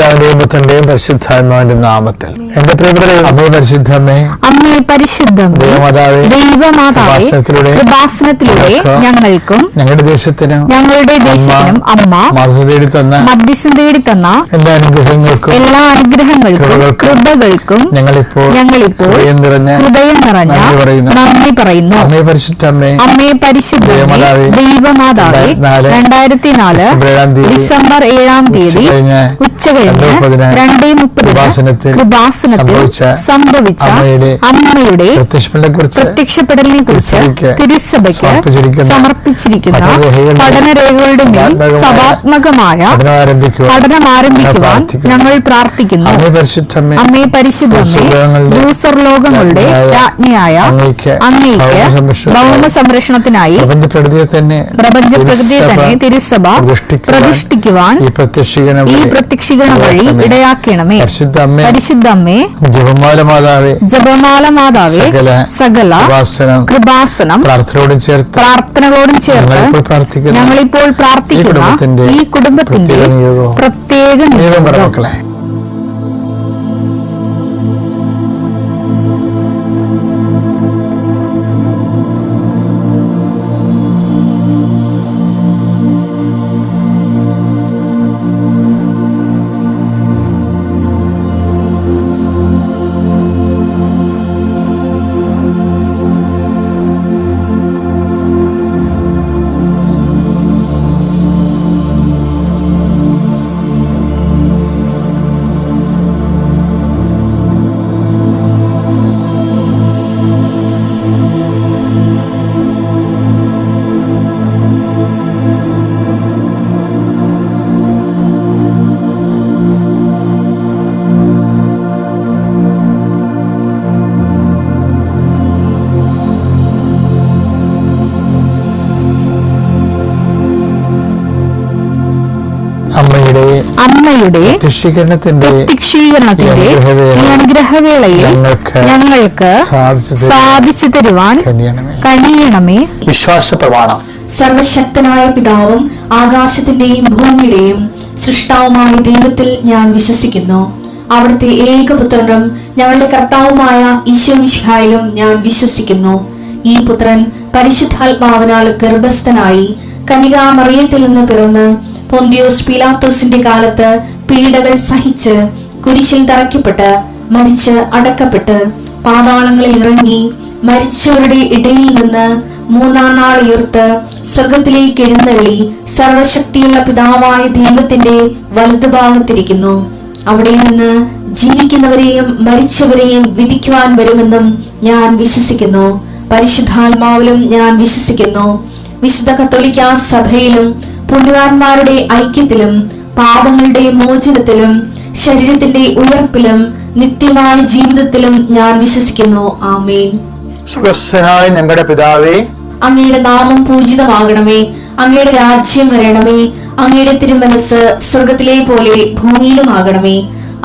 പിതാവിന്റെയും പുത്രന്റെയും പരിശുദ്ധാത്മാവിന്റെ നാമത്തിൽ. എന്റെ പ്രിയപ്പെട്ട അമ്മേ പരിശുദ്ധമ്മേ, അമ്മേ പരിശുദ്ധം ദൈവമാതാവേ, കൃപാസനത്തിലൂടെ ഞങ്ങൾക്കും ഞങ്ങളുടെ ദേശത്തിനും അമ്മ മധ്യസ്ഥം തേടി തന്ന എല്ലാ അനുഗ്രഹങ്ങൾക്കും കൃപകൾക്കും ഞങ്ങളിപ്പോൾ ഹൃദയം നിറഞ്ഞ നന്ദി പറയുന്നു. അമ്മേ പരിശുദ്ധമ്മേ, അമ്മേ പരിശുദ്ധമേ, ദൈവമാതാവേ, 2004 ഡിസംബർ 7-ാം തീയതി ഉച്ചകഴിഞ്ഞ് 2:30 കൃപാസനത്തിൽ സംഭവിച്ച അമ്മയുടെ പ്രത്യക്ഷപ്പെടലിനെ കുറിച്ച് തിരുസഭയ്ക്ക് സമർപ്പിച്ചിരിക്കുന്ന പഠനരേഖകളുടെ മേൽ സഭാത്മകമായ പഠനം ആരംഭിക്കുവാൻ ഞങ്ങൾ പ്രാർത്ഥിക്കുന്നു. അമ്മേ പരിശുദ്ധമേ, ഭൂസ്വർലോകങ്ങളുടെ രാജ്ഞിയായ അങ്ങേയ്ക്ക് ഭൗമ സംരക്ഷണത്തിനായി പ്രപഞ്ചപ്രകൃതിയെ തന്നെ തിരുസഭ പ്രതിഷ്ഠിക്കുവാൻ ഈ പ്രത്യക്ഷീകരണം വഴി ഇടയാക്കണമേ. പരിശുദ്ധമ്മേ, ജപമാല മാതാവേ, സകല കൃപാസനം പ്രാർത്ഥനകളോടും ചേർത്ത് ഞങ്ങളിപ്പോൾ പ്രാർത്ഥിക്കുന്ന ഈ കുടുംബത്തിന്റെ പ്രത്യേക നിയോഗം. അമ്മയുടെ പ്രത്യക്ഷീകരണത്തിന്റെ അനുഗ്രഹവേളയിൽ ഞങ്ങൾക്ക് സാധിച്ചു തരുവാൻ കഴിയണമേ. വിശ്വാസ പ്രമാണം. സർവശക്തനായ പിതാവും ആകാശത്തിന്റെയും ഭൂമിയുടെയും സൃഷ്ടാവുമായ ദൈവത്തിൽ ഞാൻ വിശ്വസിക്കുന്നു. അവിടുത്തെ ഏകപുത്രനും ഞങ്ങളുടെ കർത്താവുമായ ഈശോ മിശിഹായിലും ഞാൻ വിശ്വസിക്കുന്നു. ഈ പുത്രൻ പരിശുദ്ധാത്മാവിനാൽ ഗർഭസ്ഥനായി കന്യകാമറിയത്തിൽ നിന്ന് പിറന്ന് പൊന്തിയോസ് പീലാത്തോസിന്റെ കാലത്ത് പീഡകൾ സഹിച്ച് കുരിശിൽ തറയ്ക്കപ്പെട്ട് മരിച്ച് അടക്കപ്പെട്ട് പാതാളങ്ങളിൽ ഇറങ്ങി മരിച്ചവരുടെ ഇടയിൽ നിന്ന് 3-ാം നാൾ ഉയർത്ത് സ്വർഗത്തിലേക്ക് എഴുന്നള്ളി സർവശക്തിയുള്ള പിതാവായ ദൈവത്തിന്റെ വലതുഭാഗത്തിരിക്കുന്നു. അവിടെ നിന്ന് ജീവിക്കുന്നവരെയും മരിച്ചവരെയും വിധിക്കുവാൻ വരുമെന്നും ഞാൻ വിശ്വസിക്കുന്നു. പരിശുദ്ധാത്മാവിലും ഞാൻ വിശ്വസിക്കുന്നു. വിശുദ്ധ കത്തോലിക്കാ സഭയിലും പുണ്യവാന്മാരുടെ ഐക്യത്തിലും പാപങ്ങളുടെ മോചനത്തിലും ശരീരത്തിന്റെ ഉയർപ്പിലും നിത്യമായ ജീവിതത്തിലും ഞാൻ വിശ്വസിക്കുന്നു. ആമേൻ. സ്വർഗ്ഗസ്ഥനായ ഞങ്ങളുടെ പിതാവേ, അങ്ങയുടെ നാമം പൂജിതമാകണമേ. അങ്ങയുടെ രാജ്യം വരണമേ. അങ്ങയുടെ തിരുമനസ് സ്വർഗത്തിലെ പോലെ ഭൂമിയിലുമാകണമേ.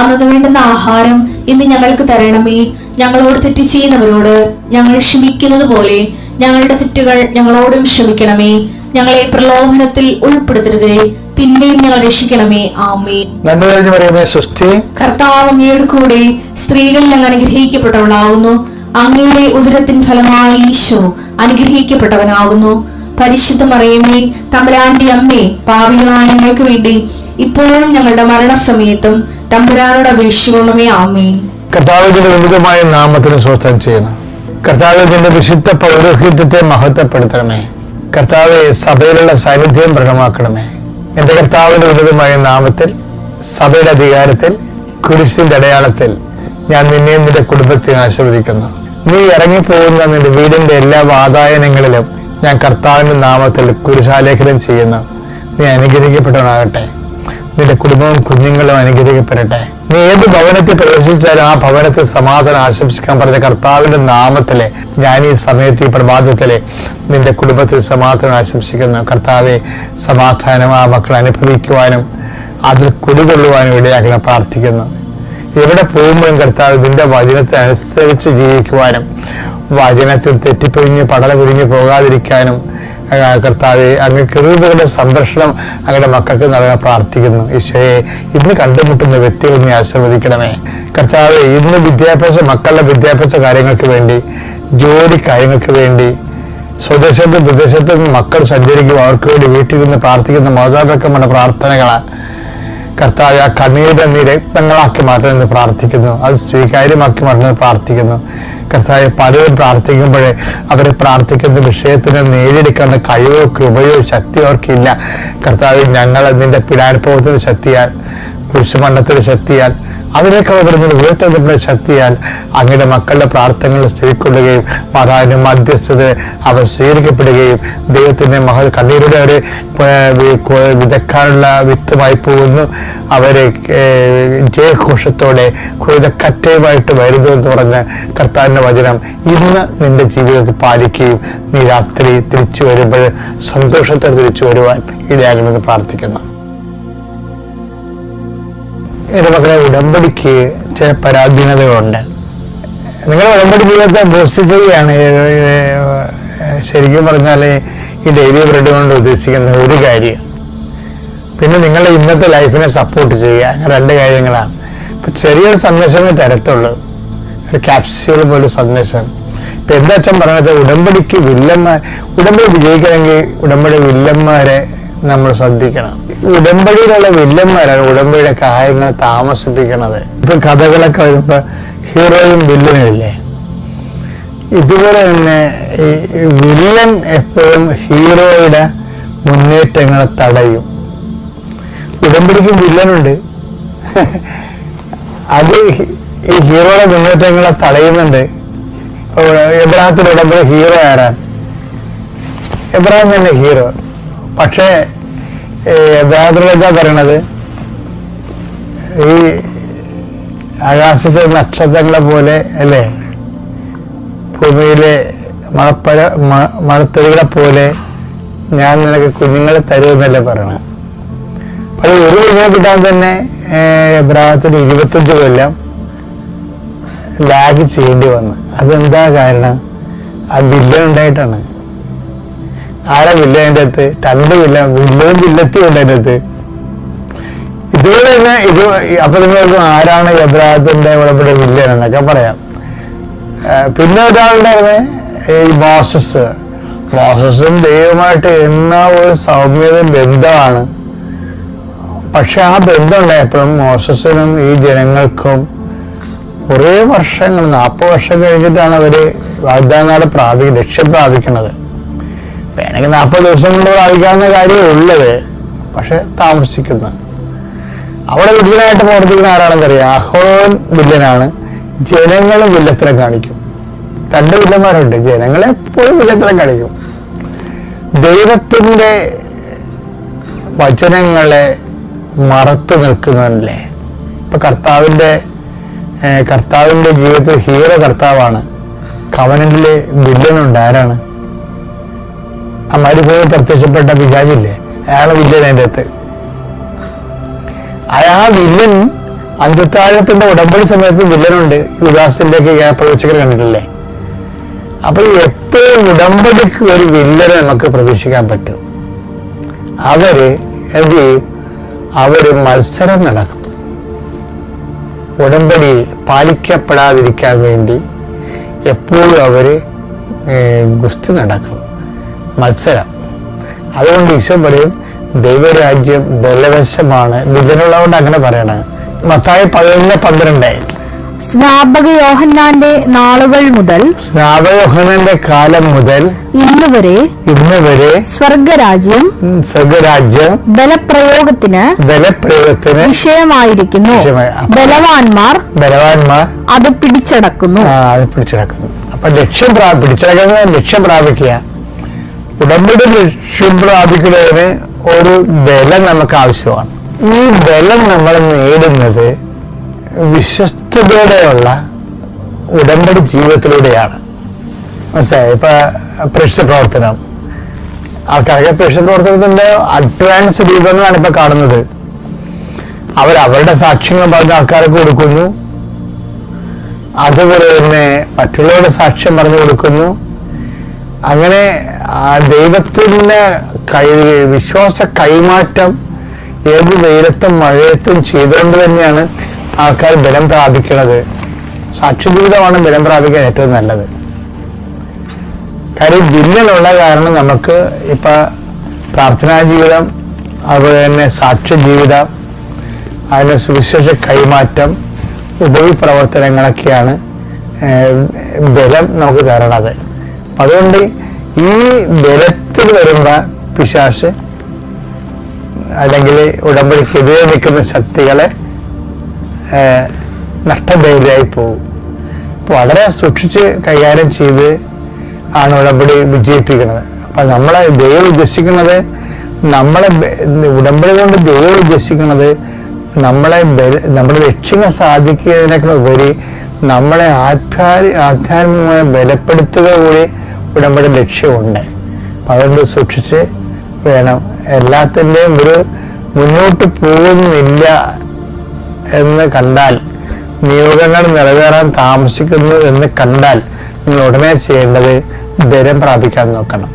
അന്നു വേണ്ടുന്ന ആഹാരം ഇന്ന് ഞങ്ങൾക്ക് തരണമേ. ഞങ്ങളോട് തെറ്റ് ചെയ്യുന്നവരോട് ഞങ്ങൾ ക്ഷമിക്കുന്നത് പോലെ ഞങ്ങളുടെ തെറ്റുകൾ ഞങ്ങളോടും ക്ഷമിക്കണമേ. ഞങ്ങളെ പ്രലോഭനത്തിൽ ഉൾപ്പെടുത്തരുതേ, തിന്മയിൽ ഞങ്ങൾ രക്ഷിക്കണമേ. ആമേൻ. നന്മ നിറഞ്ഞ മറിയമേ, സ്വസ്തി. കർത്താവ് അങ്ങയുടെ കൂടെ സ്ത്രീകളിൽ അങ്ങ് അനുഗ്രഹിക്കപ്പെട്ടവളാകുന്നു. അങ്ങയുടെ ഉദരത്തിൻ ഫലമായി ഈശോ അനുഗ്രഹിക്കപ്പെട്ടവനാകുന്നു. പരിശുദ്ധ മറിയമേ, തമ്പുരാന്റെ അമ്മേ, പാപികളായ ഞങ്ങൾക്ക് വേണ്ടി ഇപ്പോഴും ഞങ്ങളുടെ മരണസമയത്തും തമ്പുരാനോട് അപേക്ഷിക്കണമേ. ആമേൻ. കർത്താവിന്റെ വിവിധമായ നാമത്തിന് സ്വസ്ഥം ചെയ്യണം. കർത്താവിന്റെ വിശുദ്ധ പൗരോഹിത്യത്തെ മഹത്വപ്പെടുത്തണമേ. കർത്താവെ, സഭയിലുള്ള സാന്നിധ്യം പ്രകടമാക്കണമേ. എന്റെ കർത്താവിന്റെ ഉന്നതമായ നാമത്തിൽ, സഭയുടെ അധികാരത്തിൽ, കുരിശിന്റെ അടയാളത്തിൽ ഞാൻ നിന്നെയും നിന്റെ കുടുംബത്തെ ആശീർവദിക്കുന്നു. നീ ഇറങ്ങിപ്പോകുന്ന നിന്റെ വീടിന്റെ എല്ലാ വാതായനങ്ങളിലും ഞാൻ കർത്താവിന്റെ നാമത്തിൽ കുരിശാലേഖനം ചെയ്യുന്നു. നീ അനുഗ്രഹിക്കപ്പെട്ടവനാകട്ടെ. നിന്റെ കുടുംബവും കുഞ്ഞുങ്ങളും അനുഗ്രഹിക്കപ്പെടട്ടെ. നീ ഏത് ഭവനത്തിൽ പ്രവേശിച്ചാലും ആ ഭവനത്തിൽ സമാധാനം ആശംസിക്കാൻ പറഞ്ഞ കർത്താവിന്റെ നാമത്തിലെ ഞാൻ ഈ സമയത്ത്, ഈ പ്രഭാതത്തിലെ നിന്റെ കുടുംബത്തിൽ സമാധാനം ആശംസിക്കുന്നു. കർത്താവെ, സമാധാനം ആ മക്കൾ അനുഭവിക്കുവാനും അതിൽ കുടികൊള്ളുവാനും ഇടയാക്കണം പ്രാർത്ഥിക്കുന്നു. എവിടെ പോകുമ്പോഴും കർത്താവ് നിന്റെ വചനത്തെ അനുസരിച്ച് ജീവിക്കുവാനും വചനത്തിൽ തെറ്റിപ്പിരിഞ്ഞ് പടല പിരിഞ്ഞു പോകാതിരിക്കാനും കർത്താവെ, അങ്ങ് കെറൂബുകളുടെ സംരക്ഷണം അങ്ങയുടെ മക്കൾക്ക് നൽകാൻ പ്രാർത്ഥിക്കുന്നു. ഈശോയെ, ഇന്ന് കണ്ടുമുട്ടുന്ന വ്യക്തികൾ നീ ആശീർവദിക്കണമേ. കർത്താവെ, ഇന്ന് മക്കളുടെ വിദ്യാഭ്യാസ കാര്യങ്ങൾക്ക് വേണ്ടി, ജോലി കാര്യങ്ങൾക്ക് വേണ്ടി സ്വദേശത്തും വിദേശത്തും മക്കൾ സഞ്ചരിക്കും, അവർക്ക് വേണ്ടി വീട്ടിൽ നിന്ന് പ്രാർത്ഥിക്കുന്ന മാതാപിതാക്കന്മാരുടെ പ്രാർത്ഥനകളാണ്. കർത്താവ്, ആ കണ്ണീര് നീ രക്തങ്ങളാക്കി മാറ്റണമെന്ന് പ്രാർത്ഥിക്കുന്നു, അത് സ്വീകാര്യമാക്കി മാറ്റണമെന്ന് പ്രാർത്ഥിക്കുന്നു. കർത്താവ്, പലരും പ്രാർത്ഥിക്കുമ്പോഴേ അവർ പ്രാർത്ഥിക്കുന്ന വിഷയത്തിന് നേടിയെടുക്കേണ്ട കഴിവോ കൃപയോ ശക്തിയോ അവർക്കില്ല. കർത്താവ്, ഞങ്ങൾ നിന്റെ പീഡാനുഭവത്തിന് ശക്തിയാൽ, കുരിശുമരണത്തിന് ശക്തിയാൽ, അതിനേക്കാൾ വരുന്ന ഉയർത്തുന്ന ശക്തിയാൽ അങ്ങയുടെ മക്കളുടെ പ്രാർത്ഥനകൾ സ്ഥിരിക്കൊള്ളുകയും മാതാവിന്റെ മധ്യസ്ഥത അവർ സ്വീകരിക്കപ്പെടുകയും ദൈവത്തിന്റെ കണ്ണീരുടെ അവരെ വിതക്കാനുള്ള വിത്തുമായി പോകുന്നു. അവരെ ജയഘോഷത്തോടെ കുരുതക്കറ്റയുമായിട്ട് വരുന്നു എന്ന് പറഞ്ഞ കർത്താവിന്റെ വചനം ഇന്ന് നിന്റെ ജീവിതത്തിൽ പാലിക്കുകയും നീ രാത്രി തിരിച്ചു വരുമ്പോൾ സന്തോഷത്തോടെ തിരിച്ചു വരുവാൻ ഇടയാകണമെന്ന് പ്രാർത്ഥിക്കുന്നു. എന്റെ മക്കളെ, ഉടമ്പടിക്ക് ചില പരാധീനതകളുണ്ട്. നിങ്ങൾ ഉടമ്പടി ജീവിതത്തെ ബൂസ്റ്റ് ചെയ്യുകയാണ്. ശരിക്കും പറഞ്ഞാൽ ഈ ഡെയിലി ബ്രെഡ് കൊണ്ട് ഉദ്ദേശിക്കുന്ന ഒരു കാര്യം, പിന്നെ നിങ്ങളുടെ ഇന്നത്തെ ലൈഫിനെ സപ്പോർട്ട് ചെയ്യുക, അങ്ങനെ രണ്ട് കാര്യങ്ങളാണ്. ഇപ്പൊ ചെറിയൊരു സന്ദേശമേ തരത്തുള്ളൂ, ഒരു ക്യാപ്സ്യൂൾ പോലെ സന്ദേശം. ഇപ്പൊ എന്താ അച്ഛൻ പറയണത്, ഉടമ്പടി വിജയിക്കണമെങ്കിൽ ഉടമ്പടി വില്ലന്മാരെ നമ്മൾ ശ്രദ്ധിക്കണം. ഉടമ്പടിയിലുള്ള വില്ലന്മാരാണ് ഉടമ്പടിയുടെ കാര്യങ്ങൾ താമസിപ്പിക്കണത്. ഇപ്പൊ കഥകളൊക്കെ വരുമ്പോ ഹീറോയും വില്ലനും ഇല്ലേ, ഇതുപോലെ തന്നെ ഈ വില്ലൻ എപ്പോഴും ഹീറോയുടെ മുന്നേറ്റങ്ങളെ തടയും. ഉടമ്പടിക്ക് വില്ലനുണ്ട്, അത് ഈ ഹീറോയുടെ മുന്നേറ്റങ്ങളെ തടയുന്നുണ്ട്. എബ്രഹാത്തിൽ ഉടമ്പടി ഹീറോ ആരാണ്? എബ്രഹാം തന്നെ ഹീറോ. പക്ഷേ എബ്രഹാത്തിലെന്താ പറയണത്, ഈ ആകാശത്തെ നക്ഷത്രങ്ങളെ പോലെ അല്ലേ, ഭൂമിയിലെ മഴത്തരികളെ പോലെ ഞാൻ നിനക്ക് കുഞ്ഞുങ്ങളെ തരുമെന്നല്ലേ പറയണത്. പക്ഷെ ഒരു കുഞ്ഞിനെ കിട്ടാൻ തന്നെ എബ്രഹാത്തിന് 25 കൊല്ലം ലാഗ് ചെയ്യേണ്ടി വന്നു. അതെന്താ കാരണം? ആ വില്ലൻ ഉണ്ടായിട്ടാണ്. ആരാ വില്ലൻ? അതിൻ്റെ അകത്ത് 2 വില്ലനും വില്ലത്തിയും ഉണ്ട് അതിൻ്റെ അകത്ത്. ഇതുപോലെ തന്നെ അപ്പൊ നിങ്ങൾക്ക് ആരാണ് എബ്രഹാത്തിന്റെ ഉടമ്പടി വില്ലൻ എന്നൊക്കെ പറയാം. പിന്നെ ഒരാളുണ്ടായിരുന്നേ ഈ മോസസും ദൈവമായിട്ട് എന്നാ ഒരു സൗമ്യത ബന്ധമാണ്. പക്ഷെ ആ ബന്ധം ഉണ്ടായപ്പോഴും മോസസിനും ഈ ജനങ്ങൾക്കും കുറേ വർഷങ്ങൾ, 40 വർഷം കഴിഞ്ഞിട്ടാണ് അവര് വാഗ്ദാന നാട് ലക്ഷ്യം പ്രാപിക്കുന്നത്. വേണമെങ്കിൽ 40 ദിവസം കൊണ്ട് പ്രാപിക്കാവുന്ന കാര്യമേ ഉള്ളത്, പക്ഷെ താമസിക്കുന്നു. അവിടെ വില്ലനായിട്ട് പ്രവർത്തിക്കുന്ന ആരാണെന്നറിയാം? അഹ്റോൻ വില്ലനാണ്, ജനങ്ങളും വില്ലത്തരം കാണിക്കും. 2 വില്ലന്മാരുണ്ട്, ജനങ്ങളെപ്പോഴും വില്ലത്തരം കാണിക്കും. ദൈവത്തിന്റെ വചനങ്ങളെ മറത്തു നിൽക്കുന്നവനല്ലേ. ഇപ്പൊ കർത്താവിന്റെ ജീവിതത്തിൽ ഹീറോ കർത്താവാണ്. കവനന്റിലെ വില്ലനുണ്ട്, ആരാണ്? ആ മരുഭൂമി പ്രത്യക്ഷപ്പെട്ട പിശാചില്ലേ, അയാളെ വില്ലൻ അതിൻ്റെ അകത്ത്. ആ വില്ലൻ അന്ത്യത്താഴത്തിന്റെ ഉടമ്പടി സമയത്ത് വില്ലനുണ്ട്. യുദാസിന്റെ ഒക്കെ പ്രവചകർ കണ്ടിട്ടില്ലേ? അപ്പൊ എപ്പോഴും ഉടമ്പടിക്ക് ഒരു വില്ലനെ നമുക്ക് പ്രതീക്ഷിക്കാൻ പറ്റും. അവര് എന്ത് ചെയ്യും? അവര് മത്സരം നടക്കും. ഉടമ്പടി പാലിക്കപ്പെടാതിരിക്കാൻ വേണ്ടി എപ്പോഴും അവര് ഗുസ്തി നടക്കും, മത്സരം. അതുകൊണ്ട് ഈശോ പറയും, ദൈവരാജ്യം ബലവശമാണ്. വിജയനുള്ളതുകൊണ്ട് അങ്ങനെ പറയണത്. മത്തായി 11:12. സ്നാപക യോഹന്നാന്റെ നാളുകൾ മുതൽ, സ്നാപക യോഹന്നാന്റെ കാലം മുതൽ ഇന്ന് വരെ സ്വർഗരാജ്യം ബലപ്രയോഗത്തിന് വിഷയമായിരിക്കുന്നു. ബലവാന്മാർ അത് പിടിച്ചടക്കുന്നു. അപ്പൊ ലക്ഷ്യം പ്രാപിക്കുക. ഉടമ്പടി ലക്ഷ്യം പ്രാപിക്കുന്നതിന് ഒരു ബലം നമുക്ക് ആവശ്യമാണ്. ഈ ബലം നമ്മൾ നേടുന്നത് വിശ്വസ്തയോടെയുള്ള ഉടമ്പടി ജീവിതത്തിലൂടെയാണ്. മനസ്സിലായി? ഇപ്പൊ പ്രേക്ഷിത പ്രവർത്തനം, ആൾക്കാർക്ക് പ്രേക്ഷിത പ്രവർത്തനത്തിന്റെ അഡ്വാൻസ് രൂപങ്ങളാണ് ഇപ്പൊ കാണുന്നത്. അവരവരുടെ സാക്ഷ്യങ്ങൾ പറഞ്ഞ ആൾക്കാർക്ക് കൊടുക്കുന്നു, അതുപോലെ തന്നെ മറ്റുള്ളവരുടെ സാക്ഷ്യം പറഞ്ഞു കൊടുക്കുന്നു. അങ്ങനെ ദൈവത്തിന്റെ വിശ്വാസ കൈമാറ്റം ഏത് വെയിലത്തും മഴയത്തും ചെയ്തുകൊണ്ട് തന്നെയാണ് ആൾക്കാർ ബലം പ്രാപിക്കുന്നത്. സാക്ഷ്യജീവിതമാണ് ബലം പ്രാപിക്കാൻ ഏറ്റവും നല്ലത്. കാര്യം വില്ലനുള്ള കാരണം നമുക്ക് ഇപ്പൊ പ്രാർത്ഥനാ ജീവിതം, അതുപോലെ തന്നെ സാക്ഷ്യ ജീവിതം, അതിന് സുവിശേഷ കൈമാറ്റം, ഉപരിപ്രവർത്തനങ്ങളൊക്കെയാണ് ബലം നമുക്ക് തരണത്. അതുകൊണ്ട് ഈ ബലത്തിൽ വരുമ്പോ പിശാച് അല്ലെങ്കിൽ ഉടമ്പടിക്കെതിരെ നിൽക്കുന്ന ശക്തികളെ നഷ്ടധൈര്യമായി പോകും. വളരെ സൂക്ഷിച്ച് കൈകാര്യം ചെയ്ത് ആണ് ഉടമ്പടി വിജയിപ്പിക്കുന്നത്. അപ്പൊ നമ്മളെ ദൈവം ഉദ്ദേശിക്കുന്നത്, നമ്മളെ ഉടമ്പടി കൊണ്ട് ദൈവം ഉദ്ദേശിക്കുന്നത് നമ്മുടെ ലക്ഷ്യങ്ങൾ സാധിക്കുന്നതിനേക്കാൾ ഉപരി നമ്മളെ ആധ്യാത്മികമായി ബലപ്പെടുത്തുക കൂടി ഉടമ്പടി ലക്ഷ്യമുണ്ട്. അതുകൊണ്ട് സൂക്ഷിച്ച് വേണം. എല്ലാത്തിൻ്റെയും ഒരു മുന്നോട്ട് പോകുന്നില്ല എന്ന് കണ്ടാൽ, നിയോഗങ്ങൾ നിറവേറാൻ താമസിക്കുന്നു എന്ന് കണ്ടാൽ നിങ്ങൾ ഉടനെ ചെയ്യേണ്ടത് ബലം പ്രാപിക്കാൻ നോക്കണം.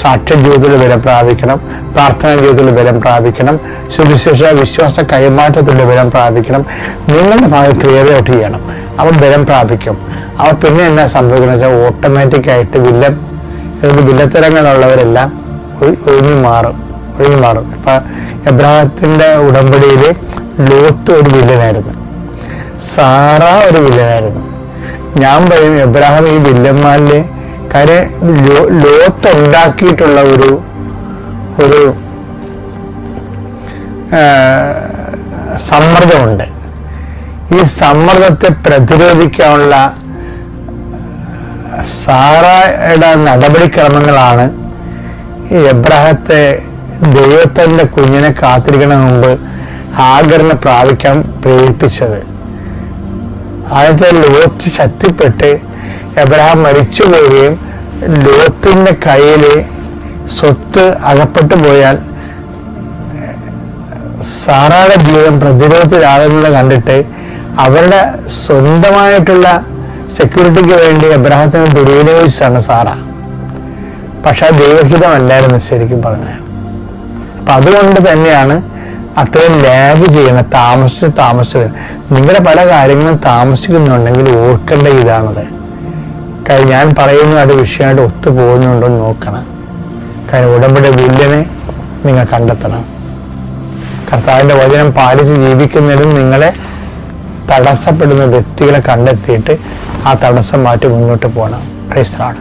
സാക്ഷ്യ ജീവിതത്തിൽ ബലം പ്രാപിക്കണം, പ്രാർത്ഥനാ ജീവിതത്തിൽ ബലം പ്രാപിക്കണം, സുവിശേഷ വിശ്വാസ കൈമാറ്റത്തിൻ്റെ ബലം പ്രാപിക്കണം. നിങ്ങളുടെ ഭാഗം ക്ലിയർ ഔട്ട് ചെയ്യണം. അവർ ബലം പ്രാപിക്കും. അവർ പിന്നെ എന്നാ സംഭവിക്കുന്നത് വെച്ചാൽ ഓട്ടോമാറ്റിക്കായിട്ട് വില്ലത്തരങ്ങളുള്ളവരെല്ലാം ഒഴിഞ്ഞു മാറും. ഇപ്പൊ എബ്രാഹത്തിന്റെ ഉടമ്പടിയിൽ ലോത്ത് ഒരു വില്ലനായിരുന്നു, സാറ ഒരു വില്ലനായിരുന്നു. ഞാൻ പറയും എബ്രാഹിം ഈ വില്ലന്മാരിലെ കാര്യം ലോത്ത് ഉണ്ടാക്കിയിട്ടുള്ള ഒരു സമ്മർദ്ദമുണ്ട്. ഈ സമ്മർദ്ദത്തെ പ്രതിരോധിക്കാനുള്ള സാറയുടെ നടപടിക്രമങ്ങളാണ് ഈ എബ്രാഹത്തെ ദൈവത്തിന്റെ കുഞ്ഞിനെ കാത്തിരിക്കണ മുമ്പ് ഹാഗറിനെ പ്രാപിക്കാൻ പ്രേരിപ്പിച്ചത്. ആദ്യത്തെ ലോത്ത് ശക്തിപ്പെട്ട് എബ്രഹാം മരിച്ചു പോവുകയും ലോത്തിന്റെ കയ്യില് സ്വത്ത് അകപ്പെട്ടു പോയാൽ സാറയുടെ ജീവിതം പ്രതിരോധത്തിലാകുന്നത് കണ്ടിട്ട് അവരുടെ സ്വന്തമായിട്ടുള്ള സെക്യൂരിറ്റിക്ക് വേണ്ടി എബ്രഹാത്തിന് ദുരുപയോഗിച്ചാണ് സാറ. പക്ഷെ ദൈവഹിതമല്ലായിരുന്നു ശരിക്കും പറഞ്ഞത്. അപ്പൊ അതുകൊണ്ട് തന്നെയാണ് അത്രയും ലാഗ് ചെയ്യണം, താമസിച്ച് നിങ്ങളുടെ പല കാര്യങ്ങളും താമസിക്കുന്നുണ്ടെങ്കിൽ ഓർക്കേണ്ട ഇതാണത്. കാര്യം ഞാൻ പറയുന്നതായിട്ട് വിഷയമായിട്ട് ഒത്തുപോകുന്നുണ്ടോ എന്ന് നോക്കണം. കാര്യം ഉടമ്പടി വില്ലിനെ നിങ്ങൾ കണ്ടെത്തണം. കർത്താവിന്റെ വചനം പാലിച്ച് ജീവിക്കുന്നതിനും നിങ്ങളെ തടസ്സപ്പെടുന്ന വ്യക്തികളെ കണ്ടെത്തിയിട്ട് ആ തടസ്സം മാറ്റി മുന്നോട്ട് പോകണം. Praise the Lord.